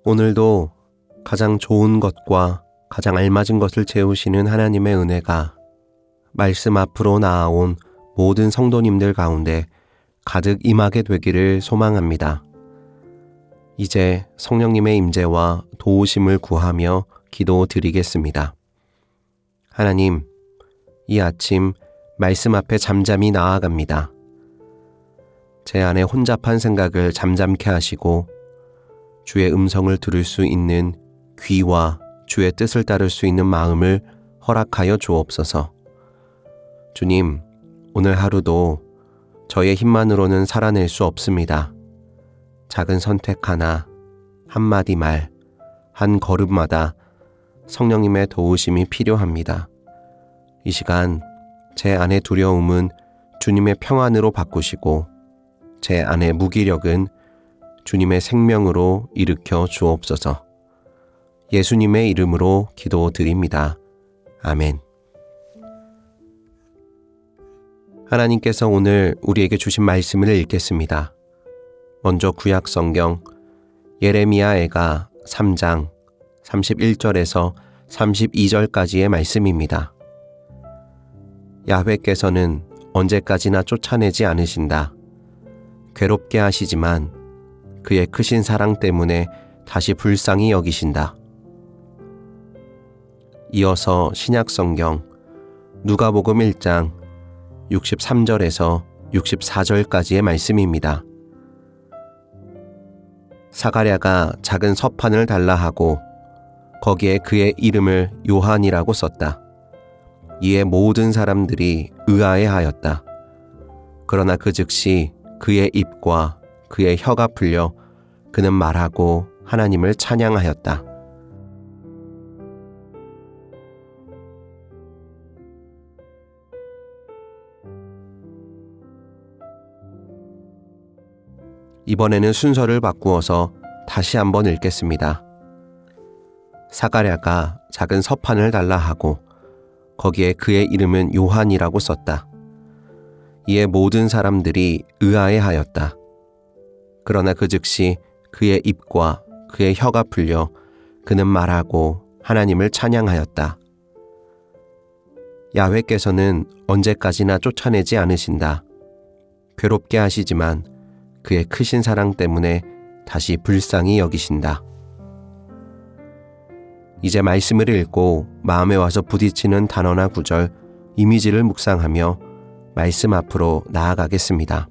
오늘도 가장 좋은 것과 가장 알맞은 것을 채우시는 하나님의 은혜가 말씀 앞으로 나아온 모든 성도님들 가운데 가득 임하게 되기를 소망합니다. 이제 성령님의 임재와 도우심을 구하며 기도드리겠습니다. 하나님, 이 아침 말씀 앞에 잠잠히 나아갑니다. 제 안에 혼잡한 생각을 잠잠케 하시고 주의 음성을 들을 수 있는 귀와 주의 뜻을 따를 수 있는 마음을 허락하여 주옵소서. 주님, 오늘 하루도 저의 힘만으로는 살아낼 수 없습니다. 작은 선택 하나, 한마디 말, 한 걸음마다 성령님의 도우심이 필요합니다. 이 시간 제 안의 두려움은 주님의 평안으로 바꾸시고 제 안의 무기력은 주님의 생명으로 일으켜 주옵소서. 예수님의 이름으로 기도드립니다. 아멘. 하나님께서 오늘 우리에게 주신 말씀을 읽겠습니다. 먼저 구약 성경 예레미야애가 3장 31절에서 32절까지의 말씀입니다. 야훼께서는 언제까지나 쫓아내지 않으신다. 괴롭게 하시지만 그의 크신 사랑 때문에 다시 불쌍히 여기신다. 이어서 신약 성경 누가복음 1장 63절에서 64절까지의 말씀입니다. 사가랴가 작은 서판을 달라 하고 거기에 그의 이름을 요한이라고 썼다. 이에 모든 사람들이 의아해하였다. 그러나 그 즉시 그의 입과 그의 혀가 풀려 그는 말하고 하나님을 찬양하였다. 이번에는 순서를 바꾸어서 다시 한번 읽겠습니다. 사가랴가 작은 서판을 달라 하고 거기에 그의 이름은 요한이라고 썼다. 이에 모든 사람들이 의아해하였다. 그러나 그 즉시 그의 입과 그의 혀가 풀려 그는 말하고 하나님을 찬양하였다. 야훼께서는 언제까지나 쫓아내지 않으신다. 괴롭게 하시지만 그의 크신 사랑 때문에 다시 불쌍히 여기신다. 이제 말씀을 읽고 마음에 와서 부딪히는 단어나 구절, 이미지를 묵상하며 말씀 앞으로 나아가겠습니다.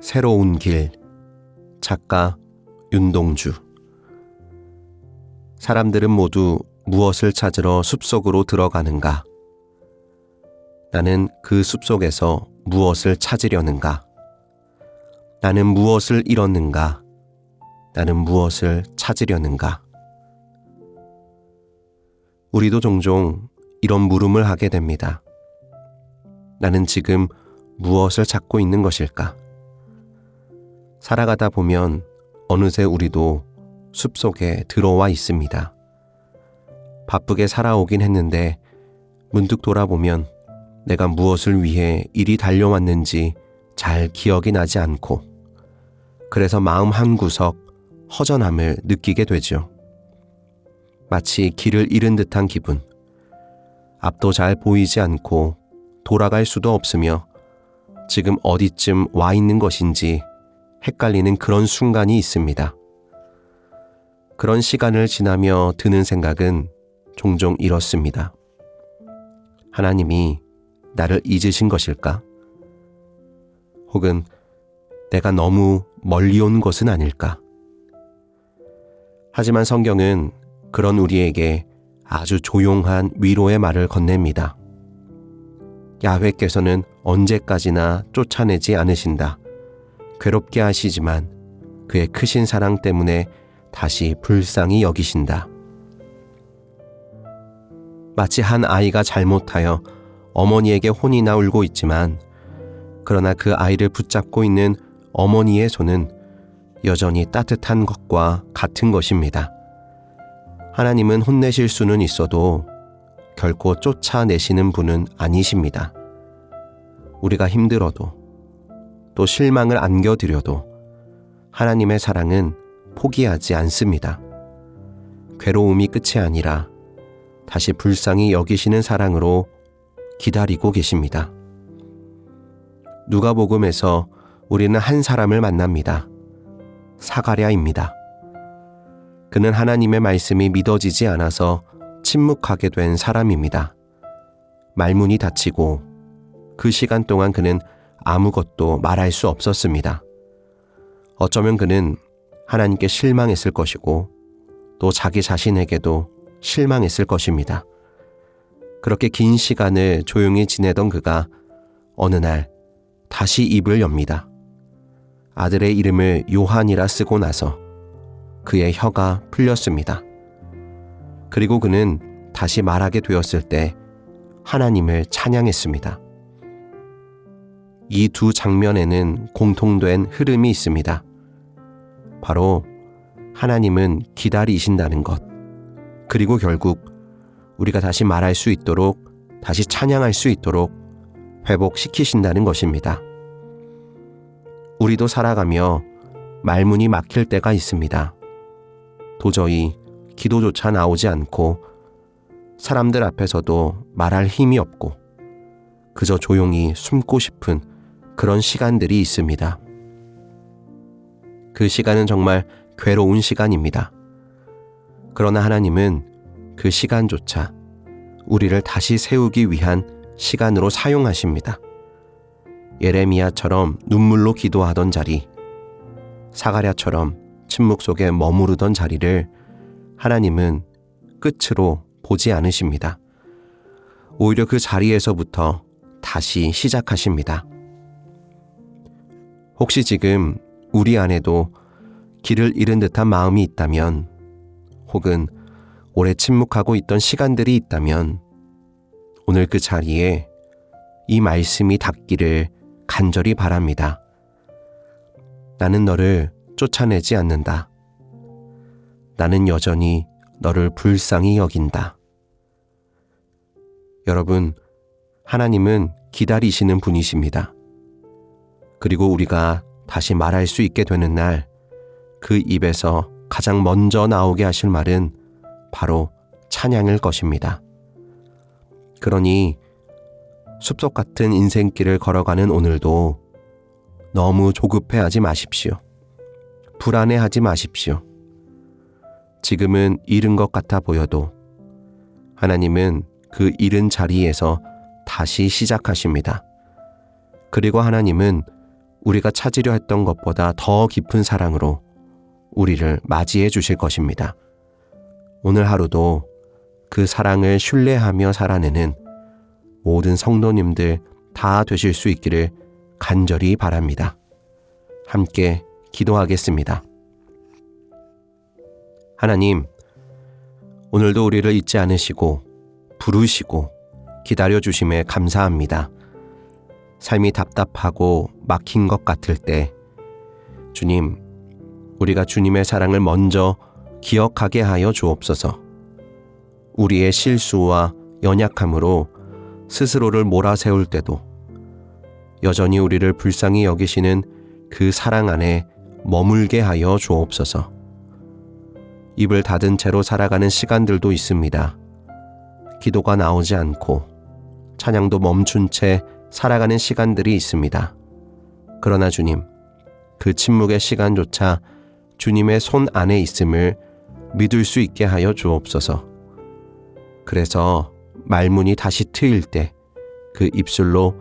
새로운 길, 작가 윤동주. 사람들은 모두 무엇을 찾으러 숲속으로 들어가는가? 나는 그 숲속에서 무엇을 찾으려는가? 나는 무엇을 잃었는가? 나는 무엇을 찾으려는가? 우리도 종종 이런 물음을 하게 됩니다. 나는 지금 무엇을 찾고 있는 것일까? 살아가다 보면 어느새 우리도 숲속에 들어와 있습니다. 바쁘게 살아오긴 했는데 문득 돌아보면 내가 무엇을 위해 이리 달려왔는지 잘 기억이 나지 않고 그래서 마음 한구석 허전함을 느끼게 되죠. 마치 길을 잃은 듯한 기분. 앞도 잘 보이지 않고 돌아갈 수도 없으며 지금 어디쯤 와 있는 것인지 헷갈리는 그런 순간이 있습니다. 그런 시간을 지나며 드는 생각은 종종 이렇습니다. 하나님이 나를 잊으신 것일까? 혹은 내가 너무 멀리 온 것은 아닐까? 하지만 성경은 그런 우리에게 아주 조용한 위로의 말을 건넵니다. 야훼께서는 언제까지나 쫓아내지 않으신다. 괴롭게 하시지만 그의 크신 사랑 때문에 다시 불쌍히 여기신다. 마치 한 아이가 잘못하여 어머니에게 혼이나 울고 있지만 그러나 그 아이를 붙잡고 있는 어머니의 손은 여전히 따뜻한 것과 같은 것입니다. 하나님은 혼내실 수는 있어도 결코 쫓아내시는 분은 아니십니다. 우리가 힘들어도 또 실망을 안겨드려도 하나님의 사랑은 포기하지 않습니다. 괴로움이 끝이 아니라 다시 불쌍히 여기시는 사랑으로 기다리고 계십니다. 누가복음에서 우리는 한 사람을 만납니다. 사가랴입니다. 그는 하나님의 말씀이 믿어지지 않아서 침묵하게 된 사람입니다. 말문이 닫히고 그 시간 동안 그는 아무것도 말할 수 없었습니다. 어쩌면 그는 하나님께 실망했을 것이고 또 자기 자신에게도 실망했을 것입니다. 그렇게 긴 시간을 조용히 지내던 그가 어느 날 다시 입을 엽니다. 아들의 이름을 요한이라 쓰고 나서 그의 혀가 풀렸습니다. 그리고 그는 다시 말하게 되었을 때 하나님을 찬양했습니다. 이 두 장면에는 공통된 흐름이 있습니다. 바로 하나님은 기다리신다는 것, 그리고 결국 우리가 다시 말할 수 있도록, 다시 찬양할 수 있도록 회복시키신다는 것입니다. 우리도 살아가며 말문이 막힐 때가 있습니다. 도저히 기도조차 나오지 않고 사람들 앞에서도 말할 힘이 없고 그저 조용히 숨고 싶은 그런 시간들이 있습니다. 그 시간은 정말 괴로운 시간입니다. 그러나 하나님은 그 시간조차 우리를 다시 세우기 위한 시간으로 사용하십니다. 예레미야처럼 눈물로 기도하던 자리, 사가랴처럼 침묵 속에 머무르던 자리를 하나님은 끝으로 보지 않으십니다. 오히려 그 자리에서부터 다시 시작하십니다. 혹시 지금 우리 안에도 길을 잃은 듯한 마음이 있다면, 혹은 오래 침묵하고 있던 시간들이 있다면 오늘 그 자리에 이 말씀이 닿기를 간절히 바랍니다. 나는 너를 쫓아내지 않는다. 나는 여전히 너를 불쌍히 여긴다. 여러분, 하나님은 기다리시는 분이십니다. 그리고 우리가 다시 말할 수 있게 되는 날, 그 입에서 가장 먼저 나오게 하실 말은 바로 찬양일 것입니다. 그러니 숲속 같은 인생길을 걸어가는 오늘도 너무 조급해하지 마십시오. 불안해하지 마십시오. 지금은 잃은 것 같아 보여도 하나님은 그 잃은 자리에서 다시 시작하십니다. 그리고 하나님은 우리가 찾으려 했던 것보다 더 깊은 사랑으로 우리를 맞이해 주실 것입니다. 오늘 하루도 그 사랑을 신뢰하며 살아내는 모든 성도님들 다 되실 수 있기를 간절히 바랍니다. 함께 기도하겠습니다. 하나님, 오늘도 우리를 잊지 않으시고 부르시고 기다려주심에 감사합니다. 삶이 답답하고 막힌 것 같을 때 주님, 우리가 주님의 사랑을 먼저 기억하게 하여 주옵소서. 우리의 실수와 연약함으로 스스로를 몰아세울 때도 여전히 우리를 불쌍히 여기시는 그 사랑 안에 머물게 하여 주옵소서. 입을 닫은 채로 살아가는 시간들도 있습니다. 기도가 나오지 않고 찬양도 멈춘 채 살아가는 시간들이 있습니다. 그러나 주님, 그 침묵의 시간조차 주님의 손 안에 있음을 믿을 수 있게 하여 주옵소서. 그래서 말문이 다시 트일 때 그 입술로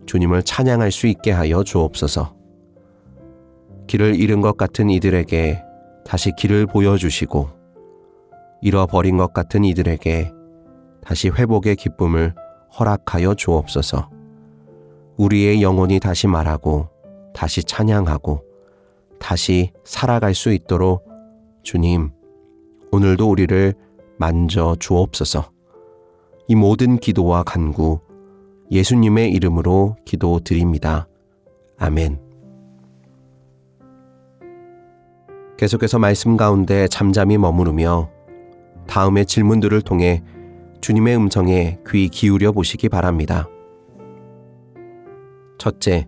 주님을 찬양할 수 있게 하여 주옵소서. 길을 잃은 것 같은 이들에게 다시 길을 보여주시고 잃어버린 것 같은 이들에게 다시 회복의 기쁨을 허락하여 주옵소서. 우리의 영혼이 다시 말하고 다시 찬양하고 다시 살아갈 수 있도록 주님, 오늘도 우리를 만져 주옵소서. 이 모든 기도와 간구 예수님의 이름으로 기도드립니다. 아멘. 계속해서 말씀 가운데 잠잠히 머무르며 다음의 질문들을 통해 주님의 음성에 귀 기울여 보시기 바랍니다. 첫째,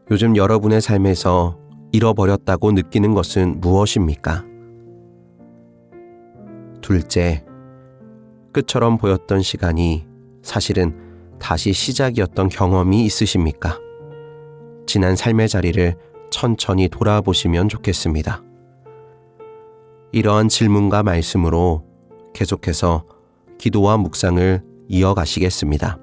요즘 여러분의 삶에서 잃어버렸다고 느끼는 것은 무엇입니까? 둘째, 끝처럼 보였던 시간이 사실은 다시 시작이었던 경험이 있으십니까? 지난 삶의 자리를 천천히 돌아보시면 좋겠습니다. 이러한 질문과 말씀으로 계속해서 기도와 묵상을 이어가시겠습니다.